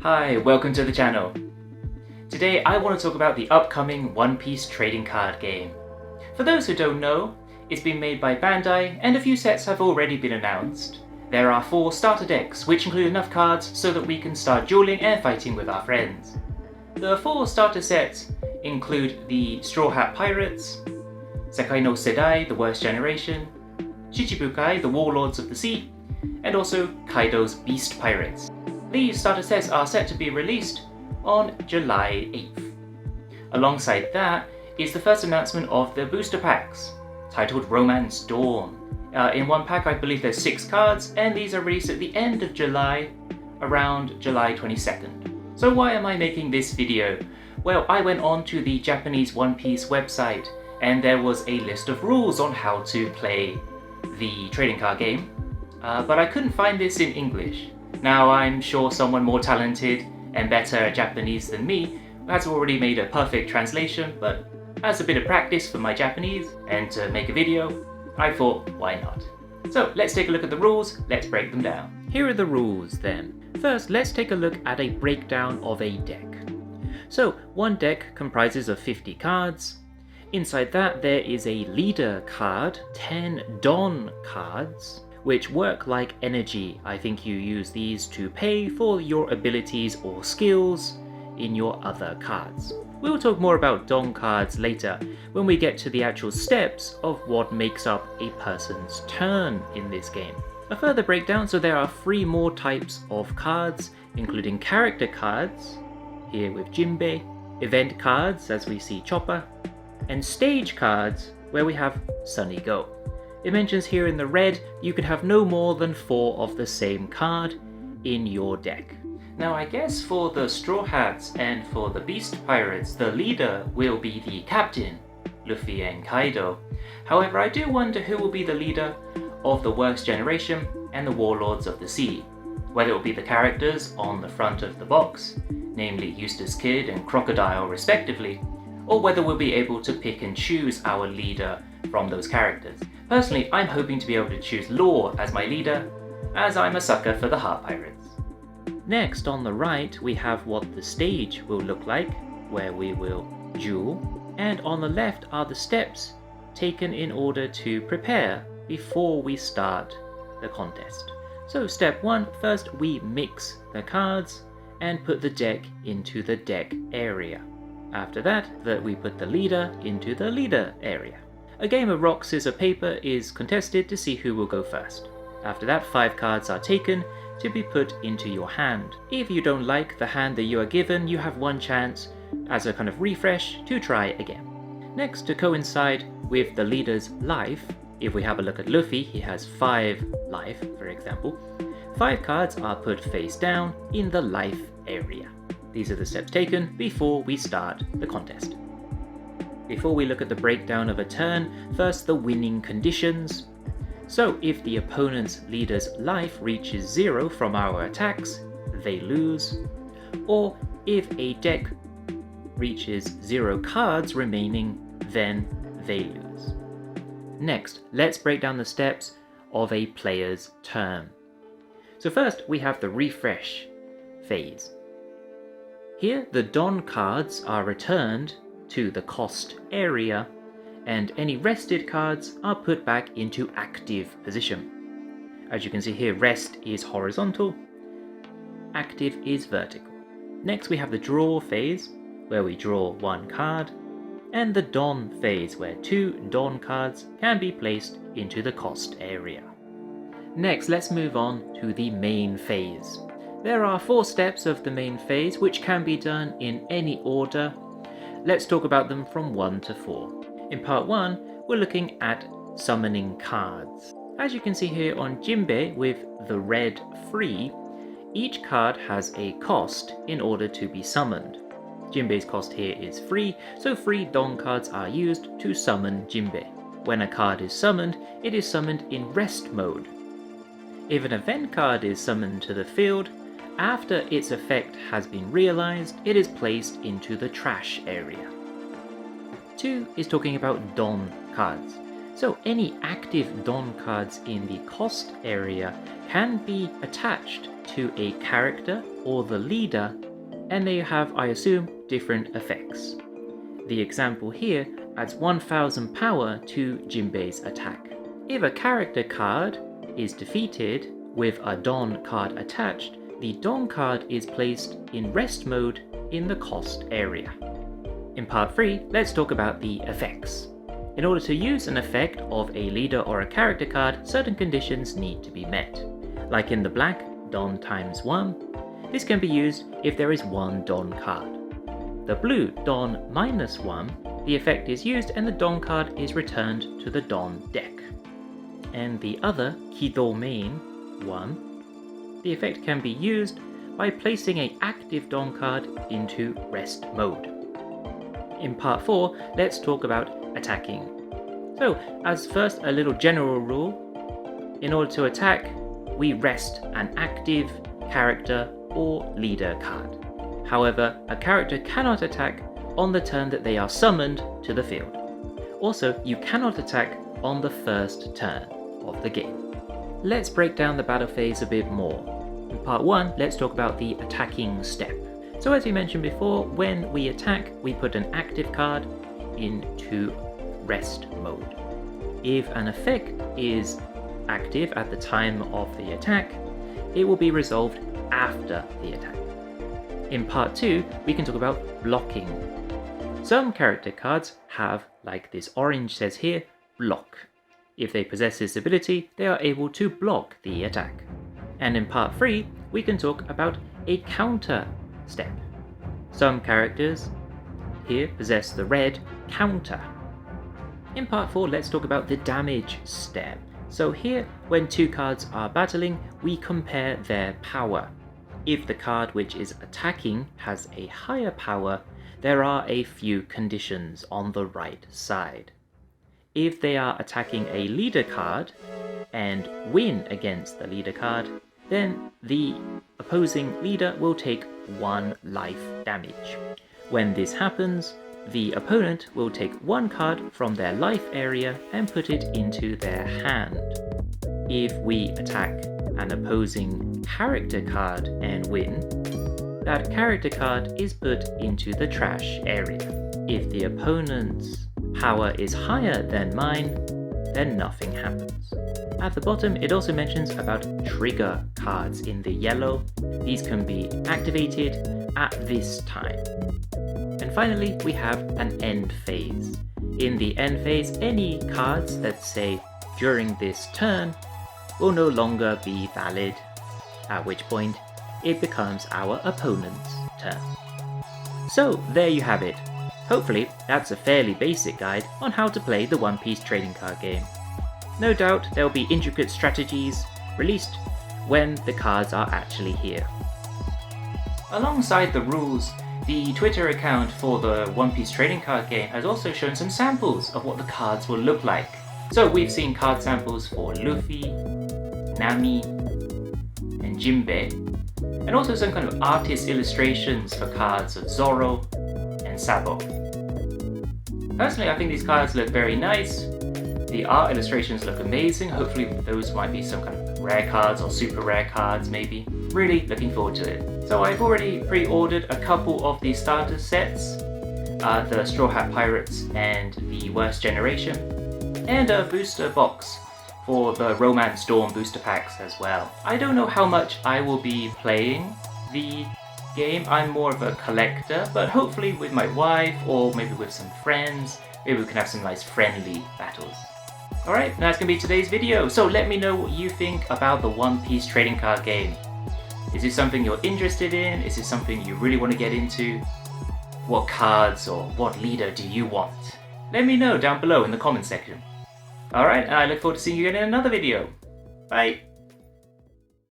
Hi, welcome to the channel. Today I want to talk about the upcoming One Piece trading card game. For those who don't know, it's been made by Bandai and a few sets have already been announced. There are 4 starter decks which include enough cards so that we can start dueling and fighting with our friends. The 4 starter sets include the Straw Hat Pirates, Sekai no Sedai, the Worst Generation, Chichibukai, the Warlords of the Sea, and also Kaido's Beast Pirates. These starter sets are set to be released on July 8th. Alongside that is the first announcement of the booster packs, titled Romance Dawn. In one pack I believe there's 6 cards, and these are released at the end of July, around July 22nd. So why am I making this video? Well, I went on to the Japanese One Piece website, and there was a list of rules on how to play the trading card game, but I couldn't find this in English. Now, I'm sure someone more talented and better at Japanese than me has already made a perfect translation, but as a bit of practice for my Japanese and to make a video, I thought, why not? So let's take a look at the rules, let's break them down. Here are the rules then. First, let's take a look at a breakdown of a deck. So, one deck comprises of 50 cards. Inside that there is a leader card, 10 Don cards, which work like energy. I think you use these to pay for your abilities or skills in your other cards. We'll talk more about Don cards later when we get to the actual steps of what makes up a person's turn in this game. A further breakdown, so there are 3 more types of cards, including character cards, here with Jinbei, event cards as we see Chopper, and stage cards where we have Sunny Go. It mentions here in the red, you can have no more than 4 of the same card in your deck. Now I guess for the Straw Hats and for the Beast Pirates, the leader will be the captain, Luffy and Kaido. However, I do wonder who will be the leader of the Worst Generation and the Warlords of the Sea. Whether it will be the characters on the front of the box, namely Eustace Kid and Crocodile respectively, or whether we'll be able to pick and choose our leader from those characters. Personally, I'm hoping to be able to choose Law as my leader, as I'm a sucker for the Heart Pirates. Next, on the right, we have what the stage will look like, where we will duel, and on the left are the steps taken in order to prepare before we start the contest. So step 1, first we mix the cards and put the deck into the deck area. After that, we put the leader into the leader area. A game of rock, scissors, paper is contested to see who will go first. After that, 5 cards are taken to be put into your hand. If you don't like the hand that you are given, you have 1 chance as a kind of refresh to try again. Next, to coincide with the leader's life, if we have a look at Luffy, he has 5 life, for example. 5 cards are put face down in the life area. These are the steps taken before we start the contest. Before we look at the breakdown of a turn, first the winning conditions. So if the opponent's leader's life reaches 0 from our attacks, they lose. Or if a deck reaches 0 cards remaining, then they lose. Next, let's break down the steps of a player's turn. So first we have the refresh phase. Here the Don cards are returned to the cost area, and any rested cards are put back into active position. As you can see here, rest is horizontal, active is vertical. Next we have the draw phase, where we draw 1 card, and the Don phase, where 2 Don cards can be placed into the cost area. Next, let's move on to the main phase. There are 4 steps of the main phase which can be done in any order. Let's talk about them from 1 to 4. In part 1, we're looking at summoning cards. As you can see here on Jinbei with the red free, each card has a cost in order to be summoned. Jinbei's cost here is free, so free Don cards are used to summon Jinbei. When a card is summoned, it is summoned in rest mode. If an event card is summoned to the field, after its effect has been realized, it is placed into the trash area. 2 is talking about Don cards. So any active Don cards in the cost area can be attached to a character or the leader, and they have, I assume, different effects. The example here adds 1000 power to Jinbei's attack. If a character card is defeated with a Don card attached, the Don card is placed in rest mode in the cost area. In part 3, let's talk about the effects. In order to use an effect of a leader or a character card, certain conditions need to be met. Like in the black, Don times 1. This can be used if there is one Don card. The blue, Don minus 1, the effect is used and the Don card is returned to the Don deck. And the other, Kido main 1, the effect can be used by placing an active Don card into rest mode. In part 4, let's talk about attacking. So, as first, a little general rule. In order to attack, we rest an active character or leader card. However, a character cannot attack on the turn that they are summoned to the field. Also, you cannot attack on the first turn of the game. Let's break down the battle phase a bit more. In part 1, let's talk about the attacking step. So as we mentioned before, when we attack, we put an active card into rest mode. If an effect is active at the time of the attack, it will be resolved after the attack. In part 2, we can talk about blocking. Some character cards have, like this orange says here, block. If they possess this ability, they are able to block the attack. And in part 3, we can talk about a counter step. Some characters here possess the red counter. In part 4, let's talk about the damage step. So here, when two cards are battling, we compare their power. If the card which is attacking has a higher power, there are a few conditions on the right side. If they are attacking a leader card and win against the leader card, then the opposing leader will take 1 life damage. When this happens, the opponent will take 1 card from their life area and put it into their hand. If we attack an opposing character card and win, that character card is put into the trash area. If the opponent's power is higher than mine, then nothing happens. At the bottom, it also mentions about trigger cards in the yellow. These can be activated at this time. And finally, we have an end phase. In the end phase, any cards that say during this turn will no longer be valid, at which point it becomes our opponent's turn. So there you have it. Hopefully, that's a fairly basic guide on how to play the One Piece trading card game. No doubt there will be intricate strategies released when the cards are actually here. Alongside the rules, the Twitter account for the One Piece trading card game has also shown some samples of what the cards will look like. So we've seen card samples for Luffy, Nami, and Jinbei, and also some kind of artist illustrations for cards of Zoro and Sabo. Personally, I think these cards look very nice. The art illustrations look amazing. Hopefully those might be some kind of rare cards or super rare cards maybe. Really looking forward to it. So I've already pre-ordered a couple of the starter sets, the Straw Hat Pirates and the Worst Generation, and a booster box for the Romance Dawn booster packs as well. I don't know how much I will be playing the game. I'm more of a collector, but hopefully with my wife or maybe with some friends, maybe we can have some nice friendly battles. Alright, that's going to be today's video, so let me know what you think about the One Piece trading card game. Is this something you're interested in? Is this something you really want to get into? What cards or what leader do you want? Let me know down below in the comment section. Alright, and I look forward to seeing you again in another video. Bye!